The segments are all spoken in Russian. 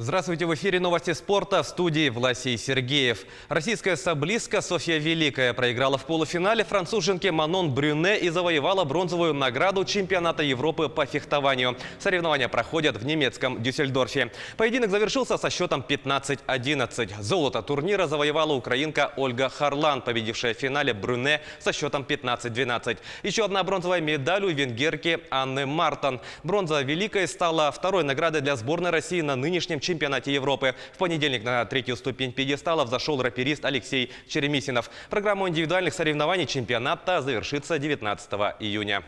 Здравствуйте, в эфире новости спорта, в студии Власий Сергеев. Российская саблистка Софья Великая проиграла в полуфинале француженке Манон Брюне и завоевала бронзовую награду чемпионата Европы по фехтованию. Соревнования проходят в немецком Дюссельдорфе. Поединок завершился со счетом 15-11. Золото турнира завоевала украинка Ольга Харлан, победившая в финале Брюне со счетом 15-12. Еще одна бронзовая медаль у венгерки Анны Мартон. Бронза Великой стала второй наградой для сборной России на нынешнем чемпионате Европы. В понедельник на третью ступень пьедестала взошел раперист Алексей Черемисинов. Программа индивидуальных соревнований чемпионата завершится 19 июня.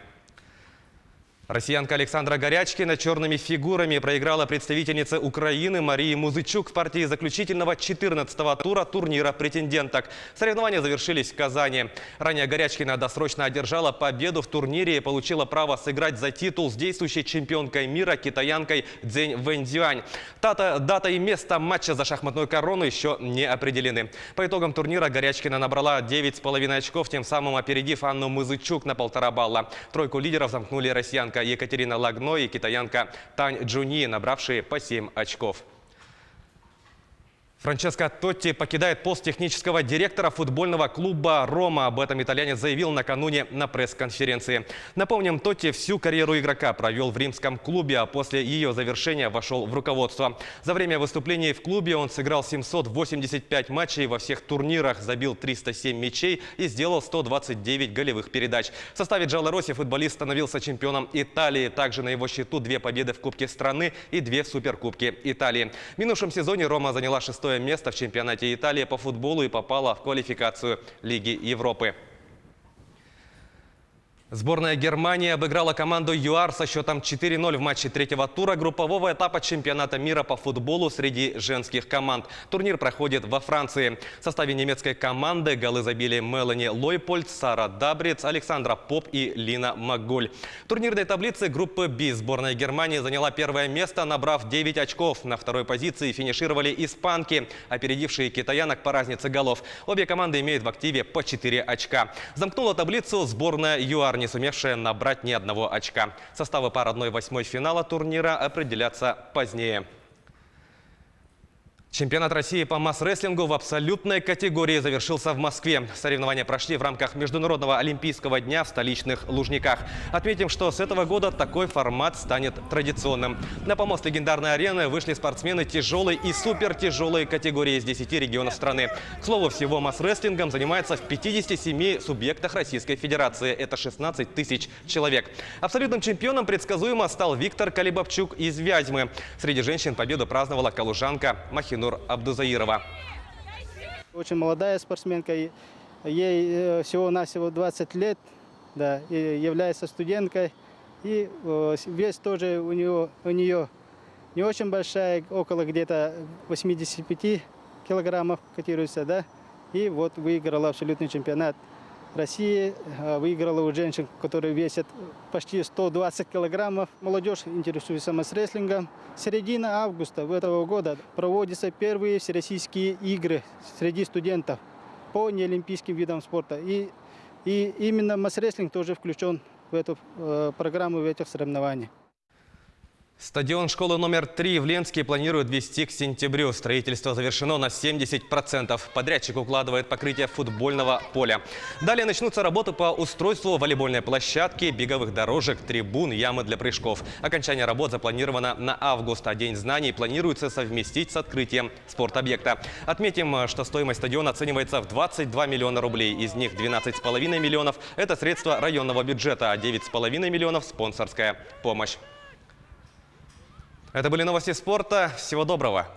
Россиянка Александра Горячкина черными фигурами проиграла представительнице Украины Марии Музычук в партии заключительного 14-го тура турнира претенденток. Соревнования завершились в Казани. Ранее Горячкина досрочно одержала победу в турнире и получила право сыграть за титул с действующей чемпионкой мира китаянкой Цзэнь Вэньцзюань. Дата и место матча за шахматную корону еще не определены. По итогам турнира Горячкина набрала 9,5 очков, тем самым опередив Анну Музычук на 1,5 балла. Тройку лидеров замкнули россиянка Екатерина Лагно и китаянка Тань Джуни, набравшие по 7 очков. Франческо Тотти покидает пост технического директора футбольного клуба «Рома». Об этом итальянец заявил накануне на пресс-конференции. Напомним, Тотти всю карьеру игрока провел в римском клубе, а после ее завершения вошел в руководство. За время выступлений в клубе он сыграл 785 матчей во всех турнирах, забил 307 мячей и сделал 129 голевых передач. В составе Джаллоросси футболист становился чемпионом Италии. Также на его счету 2 победы в Кубке страны и 2 в Суперкубке Италии. В минувшем сезоне «Рома» заняла 6-е место в чемпионате Италии по футболу и попала в квалификацию Лиги Европы. Сборная Германии обыграла команду ЮАР со счетом 4-0 в матче третьего тура группового этапа чемпионата мира по футболу среди женских команд. Турнир проходит во Франции. В составе немецкой команды голы забили Мелани Лойпольд, Сара Дабриц, Александра Поп и Лина Макголь. В турнирной таблице группы Б сборная Германии заняла первое место, набрав 9 очков. На второй позиции финишировали испанки, опередившие китаянок по разнице голов. Обе команды имеют в активе по 4 очка. Замкнула таблицу сборная ЮАР, не сумевшая набрать ни одного очка. Составы пар 1/8 финала турнира определятся позднее. Чемпионат России по масс-рестлингу в абсолютной категории завершился в Москве. Соревнования прошли в рамках Международного олимпийского дня в столичных Лужниках. Отметим, что с этого года такой формат станет традиционным. На помост легендарной арены вышли спортсмены тяжелой и супертяжелой категории из 10 регионов страны. К слову, всего масс-рестлингом занимается в 57 субъектах Российской Федерации. Это 16 тысяч человек. Абсолютным чемпионом предсказуемо стал Виктор Калибабчук из Вязьмы. Среди женщин победу праздновала калужанка Махинур Абдузаирова. Очень молодая спортсменка, ей всего-навсего 20 лет, да, и является студенткой. И вес тоже у нее не очень большая, около где-то 85 килограммов котируется, да. И вот выиграла абсолютный чемпионат России, выиграла у женщин, которые весят почти 120 килограммов. Молодежь интересуется масс-рестлингом. Середина августа этого года проводятся первые всероссийские игры среди студентов по неолимпийским видам спорта. И именно масс-рестлинг тоже включен в эту программу, в этих соревнованиях. Стадион школы номер 3 в Ленске планируют ввести к сентябрю. Строительство завершено на 70%. Подрядчик укладывает покрытие футбольного поля. Далее начнутся работы по устройству волейбольной площадки, беговых дорожек, трибун, ямы для прыжков. Окончание работ запланировано на август, а День знаний планируется совместить с открытием спортобъекта. Отметим, что стоимость стадиона оценивается в 22 миллиона рублей. Из них 12,5 миллионов – это средства районного бюджета, а 9,5 миллионов – спонсорская помощь. Это были новости спорта. Всего доброго.